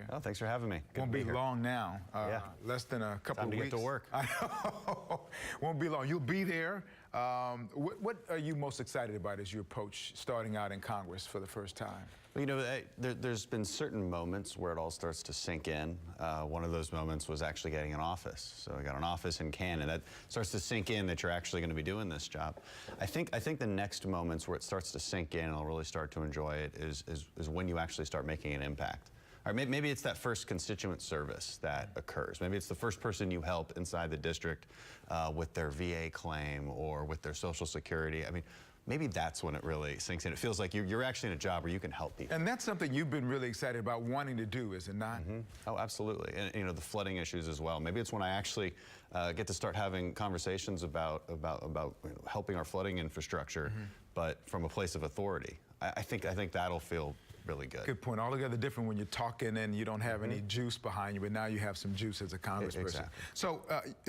Oh, thanks for having me. Won't be long now. Yeah. Less than a couple of weeks. Time to get to work. I know. Won't be long. You'll be there. What are you most excited about as you approach starting out in Congress for the first time? Well, you know, there's been certain moments where it all starts to sink in. One of those moments was actually getting an office. So I got an office in Canada. That starts to sink in that you're actually going to be doing this job. I think the next moments where it starts to sink in and I'll really start to enjoy it is when you actually start making an impact. Or maybe it's that first constituent service that occurs. Maybe it's the first person you help inside the district with their VA claim or with their Social Security. I mean, maybe that's when it really sinks in. It feels like you're actually in a job where you can help people. And that's something you've been really excited about wanting to do, is it not? Mm-hmm. Oh, absolutely. And you know, the flooding issues as well. Maybe it's when I actually get to start having conversations about helping our flooding infrastructure, but from a place of authority. I think that'll feel really good. Good point. Altogether different when you're talking and you don't have any juice behind you, but now you have some juice as a congressperson. Exactly. So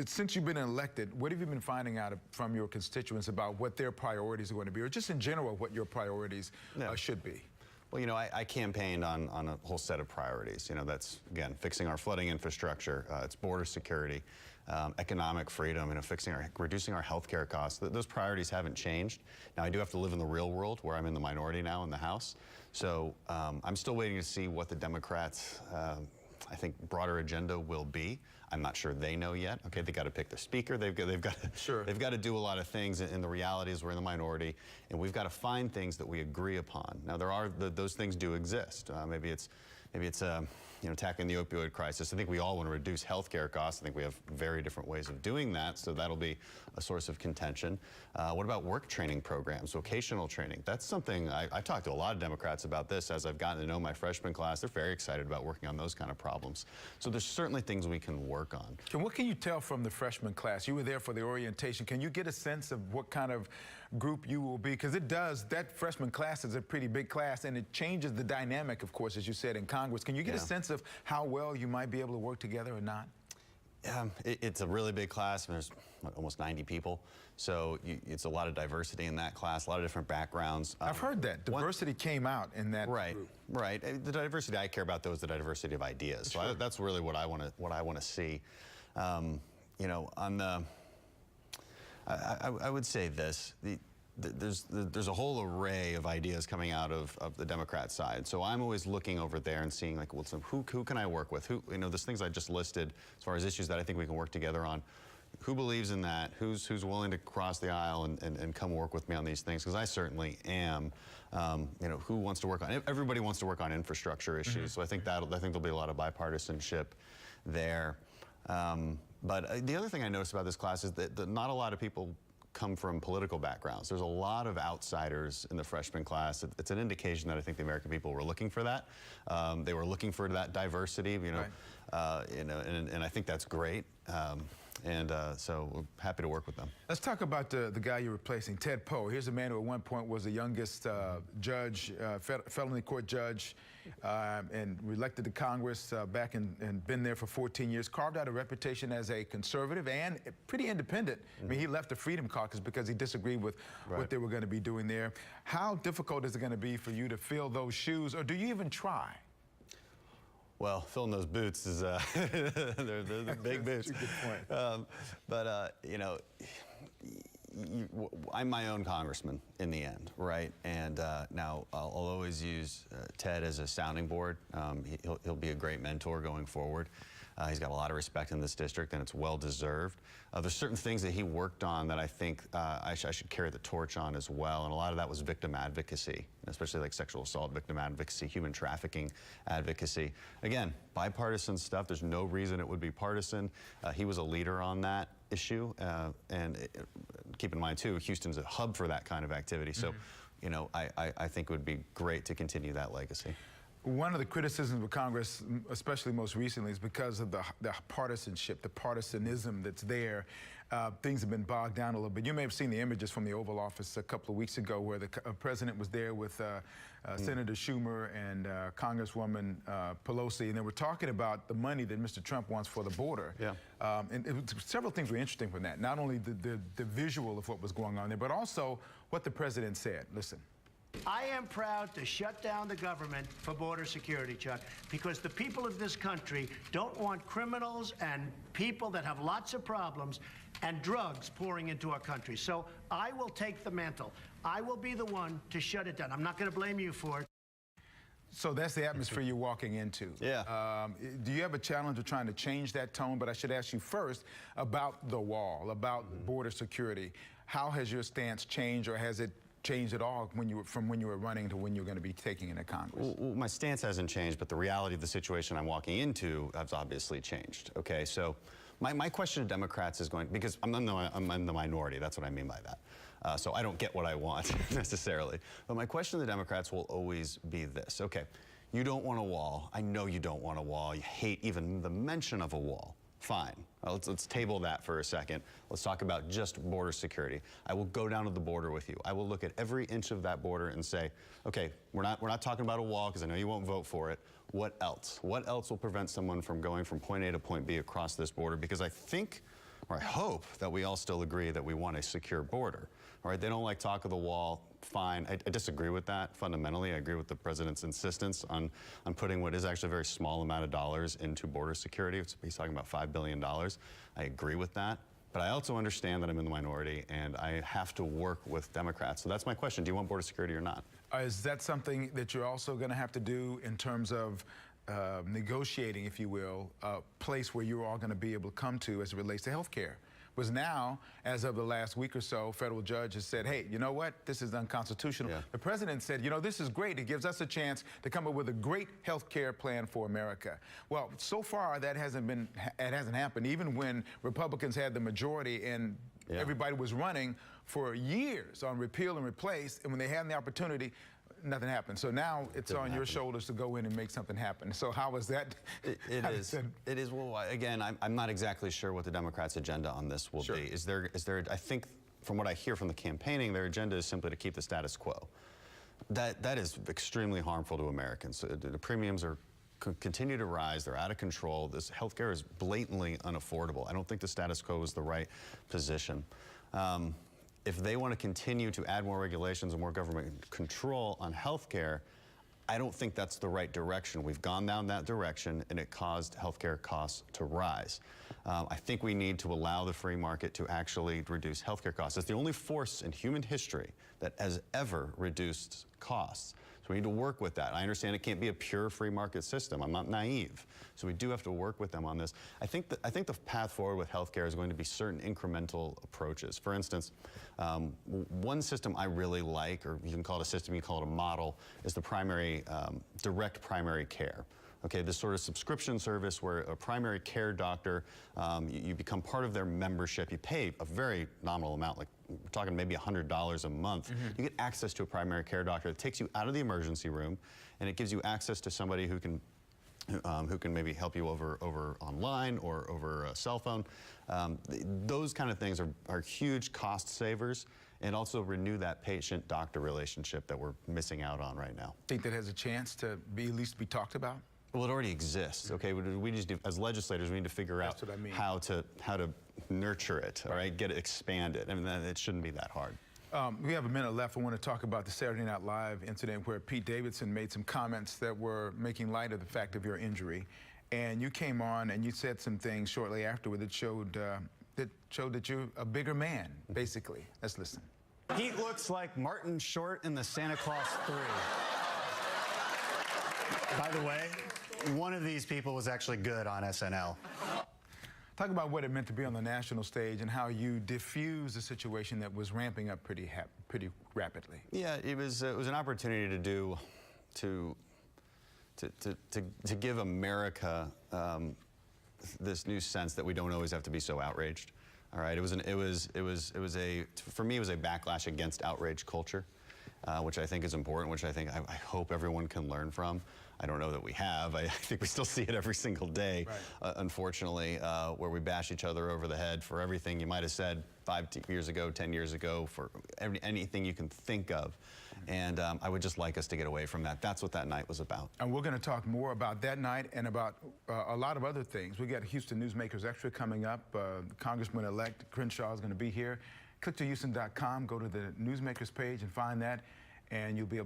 since you've been elected, what have you been finding out from your constituents about what their priorities are going to be, or just in general what your priorities should be? Well, you know, I campaigned on a whole set of priorities. You know, that's, again, fixing our flooding infrastructure, it's border security, economic freedom, you know, reducing our health care costs. Those priorities haven't changed. Now, I do have to live in the real world where I'm in the minority now in the House. So I'm still waiting to see what the Democrats' I think broader agenda will be. I'm not sure they know yet. Okay, they got to pick their speaker. They've got to do a lot of things. And the reality is we're in the minority, and we've got to find things that we agree upon. Now those things do exist. Maybe it's you know, tackling the opioid crisis. I think we all want to reduce health care costs. I think we have very different ways of doing that, so that'll be a source of contention. What about work training programs, vocational training? That's something I've talked to a lot of Democrats about this as I've gotten to know my freshman class. They're very excited about working on those kind of problems. So there's certainly things we can work on. And what can you tell from the freshman class? You were there for the orientation. Can you get a sense of what kind of group you will be? Because that freshman class is a pretty big class, and it changes the dynamic, of course, as you said, in Congress. Can you get a sense of how well you might be able to work together or not? It's a really big class. There's almost 90 people. So it's a lot of diversity in that class, a lot of different backgrounds. I've heard that. Diversity came out in that group. Right. The diversity I care about, though, is the diversity of ideas. So that's really what I want to see. You know, on the, I would say this. There's a whole array of ideas coming out of the Democrat side. So I'm always looking over there and seeing, like, well, so who can I work with? Who, you know, there's things I just listed as far as issues that I think we can work together on. Who believes in that? Who's willing to cross the aisle and come work with me on these things? Because I certainly am. You know, who wants to work on? Everybody wants to work on infrastructure issues. So I think there'll be a lot of bipartisanship there. But the other thing I noticed about this class is that not a lot of people come from political backgrounds. There's a lot of outsiders in the freshman class. It's an indication that I think the American people were looking for that. They were looking for that diversity, you know, and I think that's great. So we're happy to work with them. Let's talk about the guy you're replacing, Ted Poe. Here's a man who at one point was the youngest judge, felony court judge, and elected to Congress back and been there for 14 years, carved out a reputation as a conservative and pretty independent. I mean, he left the Freedom Caucus because he disagreed with what they were going to be doing there. How difficult is it going to be for you to fill those shoes, or do you even try? Well, filling those boots is, they're the big boots. That's a good point. You know, I'm my own congressman in the end, right? And now I'll always use Ted as a sounding board. He'll be a great mentor going forward. He's got a lot of respect in this district, and it's well-deserved. There's certain things that he worked on that I think I should carry the torch on as well, and a lot of that was victim advocacy, especially like sexual assault victim advocacy, human trafficking advocacy. Again, bipartisan stuff. There's no reason it would be partisan. He was a leader on that issue, and keep in mind, too, Houston's a hub for that kind of activity. So, you know, I think it would be great to continue that legacy. One of the criticisms of Congress, especially most recently, is because of the partisanship, the partisanism that's there. Things have been bogged down a little bit. You may have seen the images from the Oval Office a couple of weeks ago where the president was there with Senator Schumer and Congresswoman Pelosi, and they were talking about the money that Mr. Trump wants for the border. And several things were interesting from that. Not only the visual of what was going on there, but also what the president said. Listen. I am proud to shut down the government for border security, Chuck, because the people of this country don't want criminals and people that have lots of problems and drugs pouring into our country. So I will take the mantle. I will be the one to shut it down. I'm not going to blame you for it. So that's the atmosphere you're walking into. Yeah. Do you have a challenge of trying to change that tone? But I should ask you first about the wall, about border security. How has your stance changed, or has it changed at all from when you were running to when you're going to be taking into Congress? Well, my stance hasn't changed, but the reality of the situation I'm walking into has obviously changed. Okay, so my question to Democrats is going, because I'm in the minority, that's what I mean by that. So I don't get what I want necessarily. But my question to the Democrats will always be this. Okay, you don't want a wall. I know you don't want a wall. You hate even the mention of a wall. Fine. Let's table that for a second. Let's talk about just border security. I will go down to the border with you. I will look at every inch of that border and say, okay, we're not talking about a wall because I know you won't vote for it. What else? What else will prevent someone from going from point A to point B across this border? Because I think, or I hope, that we all still agree that we want a secure border. All right, they don't like talk of the wall. Fine. I disagree with that fundamentally. I agree with the president's insistence on putting what is actually a very small amount of dollars into border security. He's talking about $5 billion. I agree with that. But I also understand that I'm in the minority and I have to work with Democrats. So that's my question. Do you want border security or not? Is that something that you're also going to have to do in terms of negotiating, if you will, a place where you're all going to be able to come to as it relates to health care? Was now, as of the last week or so, federal judge has said, hey, you know what? This is unconstitutional. Yeah. The president said, you know, this is great. It gives us a chance to come up with a great health care plan for America. Well, so far, it hasn't happened, even when Republicans had the majority and everybody was running for years on repeal and replace, and when they had the opportunity, nothing happened. So now it's on your shoulders to go in and make something happen. So how is that? It is. Well, again, I'm not exactly sure what the Democrats' agenda on this will be. Is there? I think from what I hear from the campaigning, their agenda is simply to keep the status quo. That is extremely harmful to Americans. The premiums continue to rise. They're out of control. This healthcare is blatantly unaffordable. I don't think the status quo is the right position. If they want to continue to add more regulations and more government control on healthcare, I don't think that's the right direction. We've gone down that direction, and it caused healthcare costs to rise. I think we need to allow the free market to actually reduce healthcare costs. It's the only force in human history that has ever reduced costs. So we need to work with that. I understand it can't be a pure free market system. I'm not naive. So we do have to work with them on this. I think the path forward with healthcare is going to be certain incremental approaches. For instance, one system I really like, or you can call it a system, you can call it a model, is the direct primary care. Okay, this sort of subscription service where a primary care doctor, you become part of their membership. You pay a very nominal amount, like we're talking maybe $100 a month. You get access to a primary care doctor that takes you out of the emergency room, and it gives you access to somebody who can maybe help you over online or over a cell phone. Those kind of things are huge cost savers, and also renew that patient-doctor relationship that we're missing out on right now. Think that has a chance to at least be talked about? Well, it already exists. Okay, we just as legislators, we need to figure out how to nurture it. All right, get it expanded. I mean, it shouldn't be that hard. We have a minute left. I want to talk about the Saturday Night Live incident where Pete Davidson made some comments that were making light of the fact of your injury, and you came on and you said some things shortly afterward that showed that you're a bigger man, basically. Let's listen. Pete looks like Martin Short in the Santa Claus 3. By the way, one of these people was actually good on SNL. Talk about what it meant to be on the national stage and how you diffused a situation that was ramping up pretty rapidly. Yeah, it was an opportunity to give America this new sense that we don't always have to be so outraged. All right, for me it was a backlash against outrage culture, which I think is important, which I hope everyone can learn from. I don't know that we have. I think we still see it every single day, unfortunately, where we bash each other over the head for everything you might have said 5 years ago, 10 years ago, for anything you can think of. And I would just like us to get away from that. That's what that night was about. And we're going to talk more about that night and about a lot of other things. We got Houston Newsmakers Extra coming up. Congressman-elect Crenshaw is going to be here. Click to Houston.com, go to the Newsmakers page and find that, and you'll be able